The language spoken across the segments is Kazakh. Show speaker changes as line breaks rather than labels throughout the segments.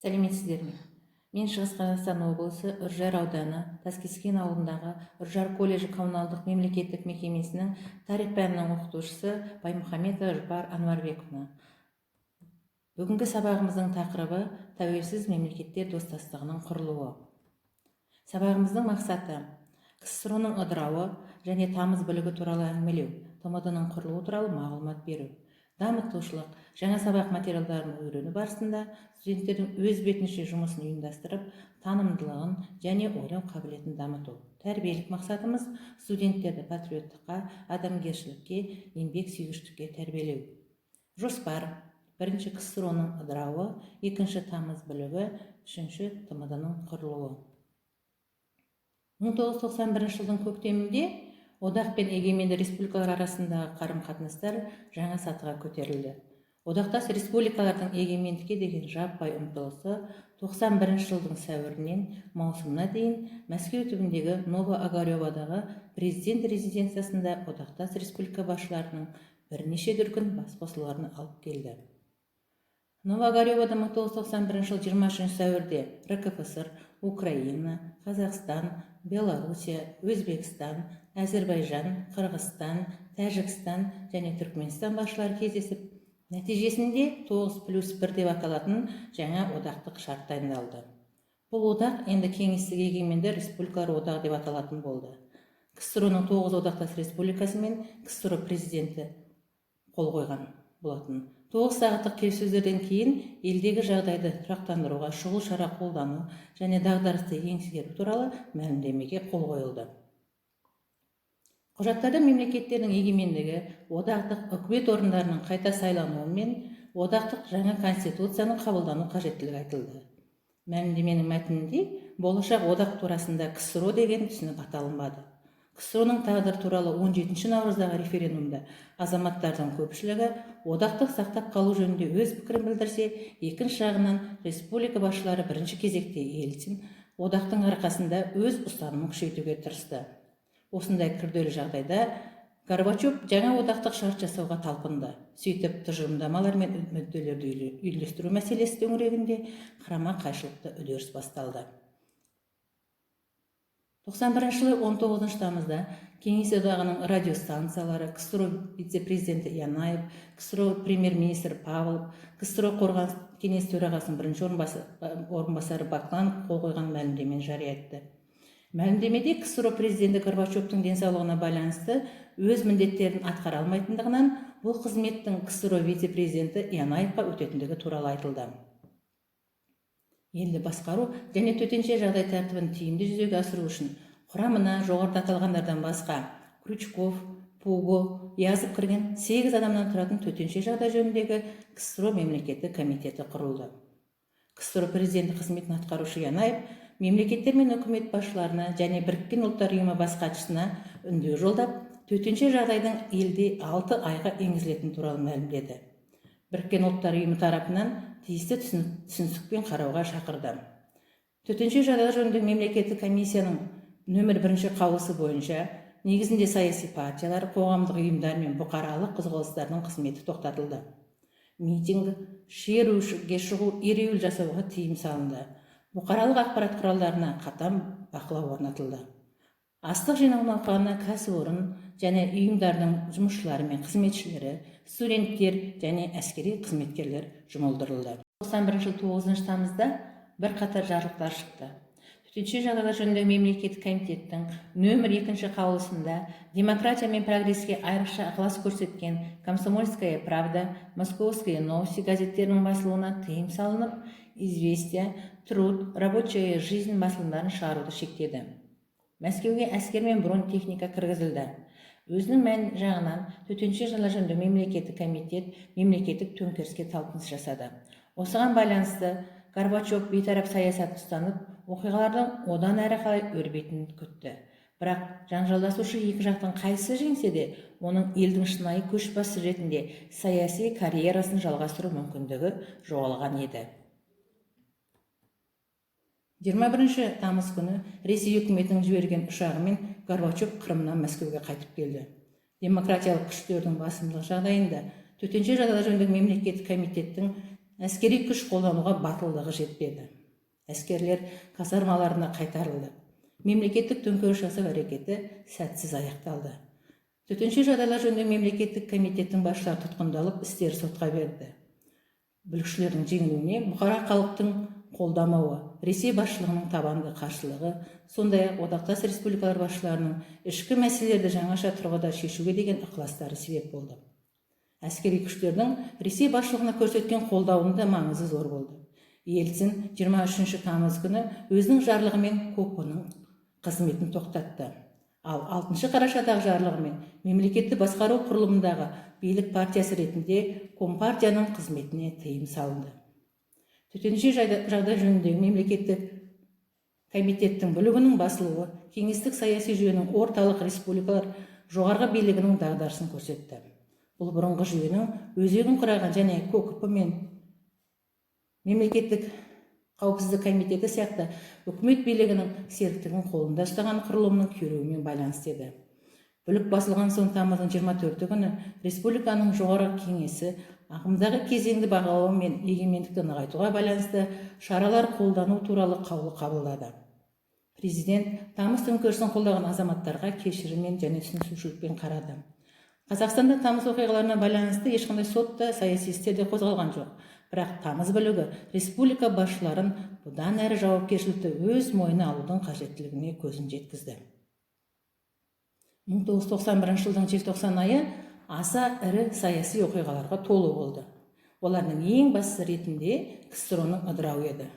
Сәлеметсіздер ме? Мен Шығыс Қазақстан облысы Үржар ауданы Таскескен ауылындағы Үржар колледжі коммуналдық мемлекеттік мекемесінің тарих пәнінің оқытушысы Баймұхаметова Жұпар Ануарбековна. Бүгінгі сабағымыздың тақырыбы тәуелсіз мемлекеттер достастығының құрылуы. Сабағымыздың мақсаты КСРО-ның ыдырауы және тамыз бүлігі туралы әңгімелеу, ТМД-ның құрылуы туралы мағлұмат беру. Дамытушылық, жаңа сабақ материалдарын үйрену барысында студенттердің өз бетінше жұмысын ұйымдастырып, танымдылығын және ойлау қабілетін дамыту. Тәрбиелік мақсатымыз студенттерді патриоттыққа, адамгершілікке, еңбек сүйгіштікке тәрбиелеу. Жоспар: 1-ші КСРО-ның ыдырауы, 2-ші тамыз бүлігі, 3-ші ТМД-ның құрылуы. 1991 жылдың көктемінде Одақ пен егеменді республикалар арасындағы қарым-қатынастар жаңа сатыға көтерілді. Одақтас республикалардың егемендікке деген жаппай ұмтылысы 91 жылдың сәуірінен маусымына дейін Мәскеу түбіндегі Новоогареводағы президент резиденциясында одақтас республика басшыларының бірнеше дүркін басқосуларына алып келді. Новоогаревода 1991 жыл 23 сәуірде РКФСР, Украина, Қазақстан, Белоруссия, Өзбекстан, Әзербайжан, Қырғызстан, Тәжікстан және Түркменстан басшылары кездесіп, нәтижесінде 9+1 деп аталатын жаңа одақтық шарт дайындалды. Бұл одақ енді кеңестік егеменді республикалар одағы деп аталатын болды. КСРО-ның 9 одақтас республикасы мен КСРО президенті қол қойған болатын. 9 сағаттық келіссөздерден кейін елдегі жағдайды тұрақтандыруға шұғыл шара қолдану және дағдарысты еңсеру туралы мәлімдемеге қол қойылды. Құжаттарда мемлекеттердің егемендігі, одақтық үкімет орындарының қайта сайлануы мен одақтық жаңа конституцияның қабылдану қажеттілігі айтылды. Мәлімдеменің мәтінінде болашақ одақ турасында КСРО деген түсінік аталынбады. КСРО-ның тағдыры туралы 17 наурыздағы референдумда азаматтардың көпшілігі одақтық сақтап қалу жөнінде өз пікірін білдірсе, екінші жағынан республика басшылары бірінші кезекте Ельцин одақтың арқасында өз ұстанымын күшейтуге тырысты. Осындай күрделі жағдайда Горбачев жаңа одақтық шарт жасауға талпынды. Сөйтіп, тұжырымдамалар мен мүдделерді үйлестіру мәселесі төңірегінде қарама қайшылықты үдеріс басталды. 91 жылы 19 тамызда Кеңес одағының радиостанциялары, КСРО вице-президенті Янаев, КСРО премьер-министр Павлов, КСРО қорғаныс кеңес төрағасының бірінші орынбасары Бакланов қол қойған мәлімдемені жария етті. Мәлімдемеде КСРО президенті Горбачевтың денсаулығына байланысты өз міндеттерін атқара алмайтындығынан бұл қызметтің КСРО вице-президенті Янаевқа өтетіндігі туралы айтылды. Елді басқару және төтенше жағдай тәртібін тиімді жүзеге асыру үшін құрамына жоғарыда аталғандардан басқа Крючков, Пуго yazып кірген 8 адамнан тұратын төтенше жағдай жөніндегі КСРО мемлекеттік комитеті құрылды. КСРО президенті қызметін атқарушы Янаев мемлекеттер мен үкімет басшыларына және Біріккен ұлттар ұйымы бас хатшысына үндеу жолдап, төтенше жағдайдың елде 6 айға енгізілетіні туралы мәлімдеді. Біріккен ұлттар ұйымы тарапынан тиісті түсіністікпен қарауға шақырды. Төтенше жағдайлар жөніндегі мемлекеттік комиссияның нөмір 1 қаулысы бойынша негізінде саяси партиялар, қоғамдық ұйымдар мен бұқаралық қозғалыстардың қызметі тоқтатылды. Митинг, шеруге шығу, ереуіл жасауға тыйым салынды. Бұқаралық ақпарат құралдарына қатаң бақылау орнатылды. Астық жинау науқанына кәсіпорын және ұйымдардың жұмысшылары мен қызметшілері, студенттер және әскери қызметкерлер жұмылдырылды. 91 жыл 9 тамызда бірқатар жарлықтар шықты. Төтенше жағдайлар жөніндегі мемлекеттік комитеттің нөмір 2 қаулысында демократия мен прогреске айрықша ықылас көрсеткен Комсомольская правда, Московские новости газеттерінің басылуына тыйым салынып, Известия, Труд, Рабочая жизнь басылымдарын шығаруды шектеді. Мәскеуге әскер мен бронетехника кіргізілді. Өзінің мән жағынан төтенше жағдайлар жөніндегі мемлекеттік комитет мемлекеттік төңкеріске талпыныс жасады. Осыған байланысты Горбачев бейтарап саясат ұстанып, оқиғалардың одан әрі қалай өрбитінін күтті. Бірақ жанжалдасушы екі жақтың қайсысы жеңсе де, оның елдің шынайы көшбасшы ретінде саяси карьерасын жалғастыру мүмкіндігі жоғалған еді. 21 тамыз күні Ресей үкіметінің жіберген ұшағымен Горбачев Қырымнан Мәскеуге қайтып келді. Демократиялық күштердің басымдығы жағдайында төтенше жағдайлар жөніндегі мемлекеттік комитеттің әскери күш қолдануға батылдығы жетпеді. Әскерлер казармаларына қайтарылды. Мемлекеттік төңкеріс жасау әрекеті сәтсіз аяқталды. Төтенше жағдайлар жөніндегі мемлекеттік комитеттің басшылары тұтқындалып, істері сотқа берді. Бүлікшілердің жеңілуіне бұқара халықтың қолдамауы, Ресей басшылығының табанды қарсылығы, сондай-ақ одақтас республикалар басшыларының ішкі мәселелерді жаңаша тұрғыда шешуге деген ықыластары себеп болды. Әскери күштердің Ресей басшылығына көрсеткен қолдауының да маңызы зор болды. Ельцин 23 тамыз күні өзінің жарлығымен КОКО-ның қызметін тоқтатты. Ал 6 қарашадағы жарлығымен мемлекетті басқару құрылымындағы билік партиясы ретінде Компартияның қызметіне тыйым салынды. Төтенше жағдай жөніндегі мемлекеттік комитеттің бүлігінің басылуы кеңестік саяси жүйенің орталық республикалар жоғарғы билігінің дағдарысын көрсетті. Бұл бұрынғы жүйенің өзегін құраған және КОКП мен мемлекеттік қауіпсіздік комитеті сияқты үкімет билігінің серіктігін қолында ұстаған құрылымның күйреуімен байланысты еді. Бүлік басылған соң тамыздың 24 күні республиканың жоғарғы кеңесі ағымдағы кезеңді бағалау мен егемендікті нығайтуға байланысты шаралар қолдану туралы қаулы қабылдады. Президент тамыз төңкерісін қолдаған азаматтарға кешіріммен және түсінушілікпен қарады. Қазақстанда тамыз оқиғаларына байланысты ешқандай сотта саяси істер де қозғалған жоқ. Бірақ тамыз бүлігі республика басшыларын бұдан әрі жауапкершілікті өз мойнына алудың қажеттілігіне көзін жеткізді. 1991 жылдың желтоқсан айы аса ірі саяси оқиғаларға толы болды. Олардың ең бастысы ретінде КСРО-ның ыдырауы еді.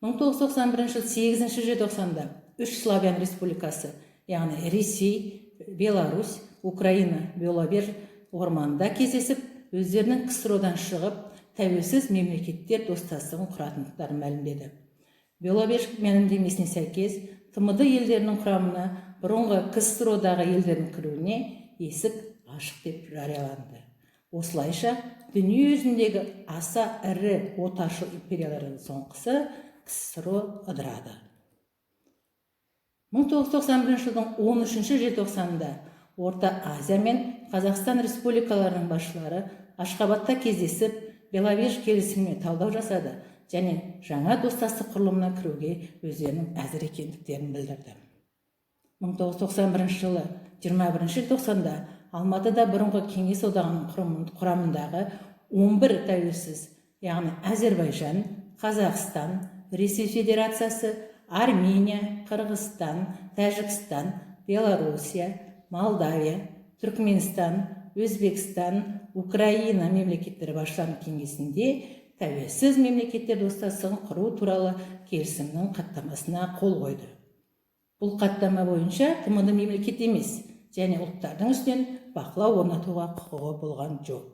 1991 жыл 8 желтоқсанда 3 славян республикасы, яғни Ресей, Беларусь, Украина, Беловеж орманында кездесіп, өздерінің КСРО-дан шығып, тәуелсіз мемлекеттер достастығын құратындықтарын мәлімдеді. Беловеж мәлімдемесіне сәйкес, ТМД елдерінің құрамына бұрынғы КСРО-дағы елдердің кіруіне есік ашық деп жарияланды. Осылайша, дүние жүзіндегі аса ірі отаршыл империялардың соңғысы КСРО ыдырады. 1991 жылдың 13 желтоқсанында Орта Азия мен Қазақстан республикаларының басшылары Ашхабадта кездесіп, Беловеж келісіміне талдау жасады және жаңа достастық құрылымына кіруге өздерінің әзір екендіктерін білдірді. 1991 жылы 21 желтоқсанда Алматыда бұрынғы Кеңес одағының құрамындағы 11 тәуелсіз, яғни Әзербайжан, Қазақстан, Ресей Федерациясы, Армения, Қырғызстан, Тәжікстан, Белоруссия, Молдавия, Түркменстан, Өзбекстан, Украина мемлекеттері басшыларының кеңесінде тәуелсіз мемлекеттер достастығын құру туралы келісімнің хаттамасына қол қойды. Бұл хаттама бойынша ТМД мемлекет емес және ұлттардың үстінен бақылау орнатуға құқығы болған жоқ.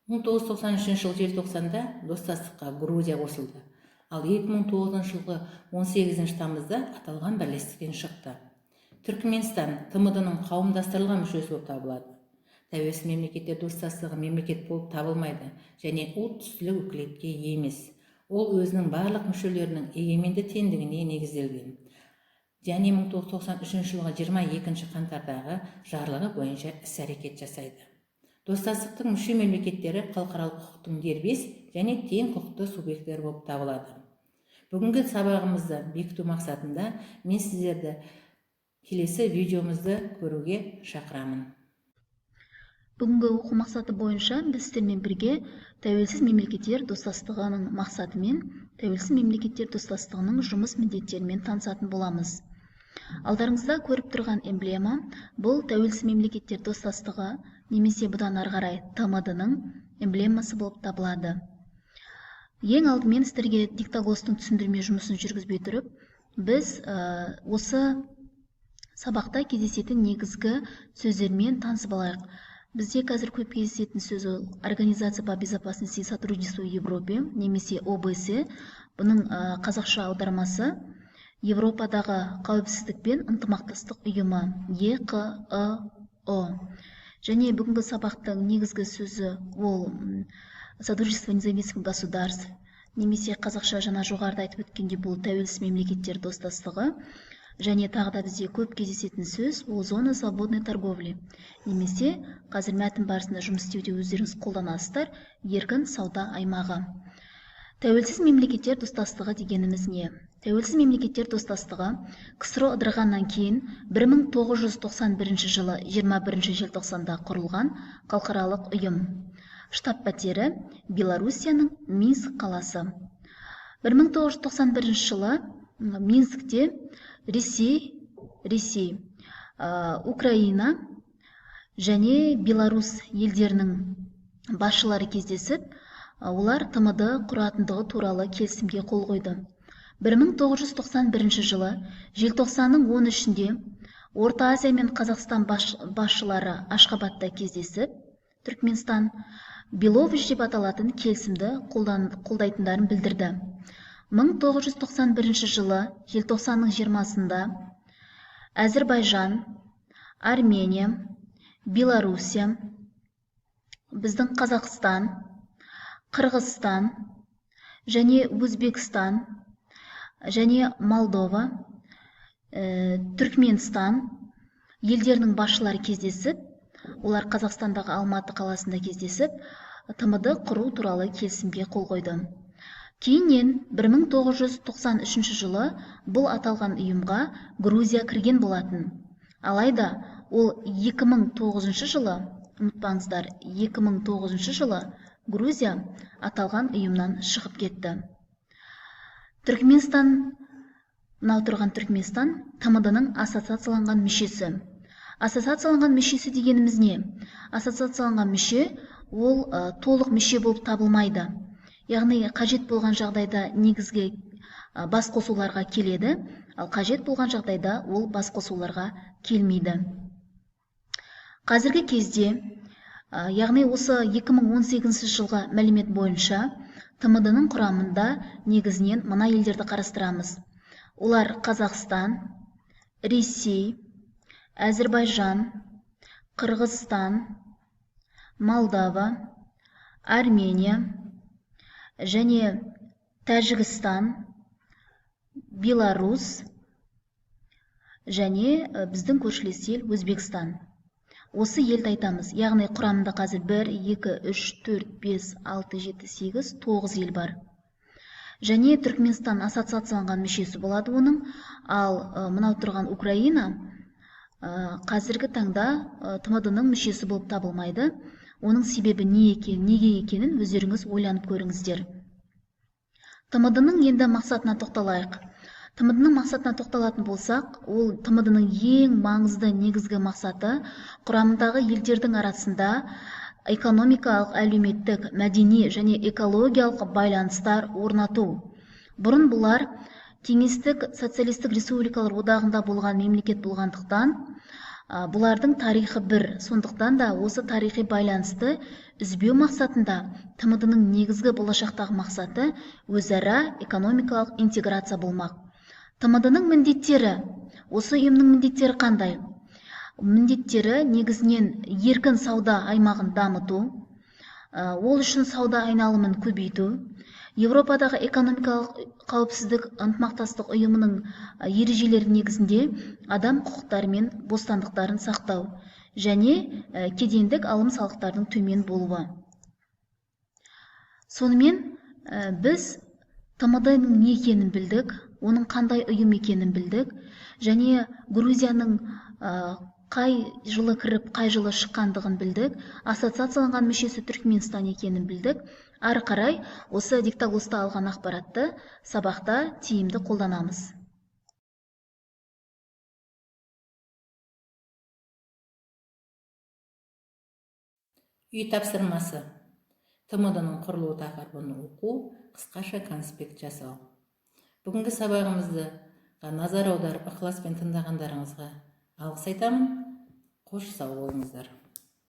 1993 жыл желтоқсанда достастыққа Грузия қосылды, ал 2009 жылғы 18 тамызда аталған бірлестіктен шықты. Түркменстан ТМД-ның қауымдастырылған мүшесі болып табылады. Тәуелсіз мемлекеттер достастығы мемлекет болып табылмайды және ұлт үстілік өкілетке емес. Ол өзінің барлық мүшелерінің егеменді теңдігіне негізделген. Және 1993 жылғы 22 қаңтардағы жарлығы бойынша іс-әрекет жасайды. Достастықтың мүше мемлекеттері халықаралық құқықтың дербес және тең құқықты субъекттер болып табылады. Бүгінгі сабағымызды бекіту мақсатында мен сіздерді келесі видеомызды көруге шақырамын.
Бүгінгі оқу мақсаты бойынша біз сіздермен бірге тәуелсіз мемлекеттер достастығының мақсаты мен тәуелсіз мемлекеттер достастығының жұмыс міндеттерімен танысатын боламыз. Алдарыңызда көріп тұрған эмблема бұл тәуелсіз мемлекеттер достастығы немесе бұдан ары қарай ТМД-ның эмблемасы болып табылады. Ең алдымен сіздерге диктоглостың түсіндірме жұмысын жүргізбей тұрып, біз осы сабақта кездесетін негізгі сөздермен танысып алайық. Бізде қазір көп кездесетін сөз ол Организация по безопасности и сотрудничеству в Европе, немесе ОБСЕ. Бұның қазақша аудармасы Европадағы қауіпсіздік пен ынтымақтастық ұйымы Еқыұ. Және бүгінгі сабақтың негізгі сөзі ол Содружество независимых государств, немесе қазақша жаңа жоғарыда айтып өткенде бұл тәуелсіз мемлекеттер достастығы. және тағы да бізде көп кездесетін сөз ол зона свободной торговли, немесе қазір мәтін барысында жұмыс істеуде өздеріңіз қолданасыздар, еркін сауда аймағы. Тәуелсіз мемлекеттер достастығы дегеніміз не? Тәуелсіз мемлекеттер достастығы КСРО ыдырағаннан кейін 1991 жылы 21 желтоқсанда құрылған халықаралық ұйым. Штаб-пәтері Белоруссияның Минск қаласы. 1991 жылы Минскте Ресей, Украина және Беларусь елдерінің басшылары кездесіп, олар ТМД құратындығы туралы келісімге қол қойды. 1991 жылы желтоқсанның 13-інде Орта Азия мен Қазақстан басшылары Ашхабадта кездесіп, Түркменстан Белович деп аталатын келісімді қолдайтындарын білдірді. 1991 жылы желтоқсанның 20-сында Әзірбайжан, Армения, Белоруссия, біздің Қазақстан, Қырғызстан және Өзбекстан және Молдова, Түркменстан елдерінің басшылары кездесіп, олар Қазақстандағы Алматы қаласында кездесіп, ТМД құру туралы келісімге қол қойды. Кейіннен 1993 жылы бұл аталған ұйымға Грузия кірген болатын. Алайда ол 2009 жылы, ұмытпаңыздар, 2009 жылы Грузия аталған ұйымнан шығып кетті. Түркменстан, мынау тұрған Түркменстан, ТМД-ның ассоциацияланған мүшесі. Ассоциацияланған мүшесі дегеніміз не? Ассоциацияланған мүше ол толық мүше болып табылмайды. Яғни қажет болған жағдайда негізгі бас қосуларға келеді, ал қажет болған жағдайда ол бас қосуларға келмейді. Қазіргі кезде, яғни осы 2018 жылғы мәлімет бойынша, ТМД-ның құрамында негізінен мына елдерді қарастырамыз. Олар Қазақстан, Ресей, Әзірбайжан, Қырғызстан, Молдова, Армения және Тәжікстан, Беларусь және біздің көршілес ел Өзбекстан. Осы елді айтамыз. Яғни құрамында қазір 1, 2, 3, 4, 5, 6, 7, 8, 9 ел бар. Және Түркменстан ассоциацияланған мүшесі болады оның, ал мынау тұрған Украина қазіргі таңда ТМД-ның мүшесі болып табылмайды. Оның себебі неге екенін өздеріңіз ойланып көріңіздер. ТМД-ның енді мақсатына тоқталайық. ТМД-ның мақсатына тоқталатын болсақ, ол ТМД-ның ең маңызды негізгі мақсаты құрамындағы елдердің арасында экономикалық, әлеуметтік, мәдени және экологиялық байланыстар орнату. Бұрын бұлар кеңестік социалистік республикалар одағында болған мемлекет болғандықтан, бұлардың тарихы бір. Сондықтан да осы тарихи байланысты үзбеу мақсатында ТМД-ның негізгі болашақтағы мақсаты өзара экономикалық интеграция болмақ. ТМД-ның міндеттері, осы ұйымның міндеттері қандай? Міндеттері негізінен еркін сауда аймағын дамыту, ол үшін сауда айналымын көбейту, Европадағы экономикалық қауіпсіздік ынтымақтастық ұйымының ережелері негізінде адам құқықтары мен бостандықтарын сақтау және кедендік алым салықтардың төмен болуы. Сонымен біз ТМД-ның не екенін білдік, оның қандай ұйым екенін білдік және Грузияның қай жылы кіріп, қай жылы шыққандығын білдік, ассоциацияланған мүшесі Түркменстан екенін білдік. Ары қарай осы диктоглоста алған ақпаратты сабақта тиімді қолданамыз.
Үй тапсырмасы. ТМД-ның құрылуы тақырыбын оқу, қысқаша конспект жасау. Бүгінгі сабағымызды назар аударып, ықыласпен тыңдағандарыңызға алғыс айтамын. Қош сау болыңыздар.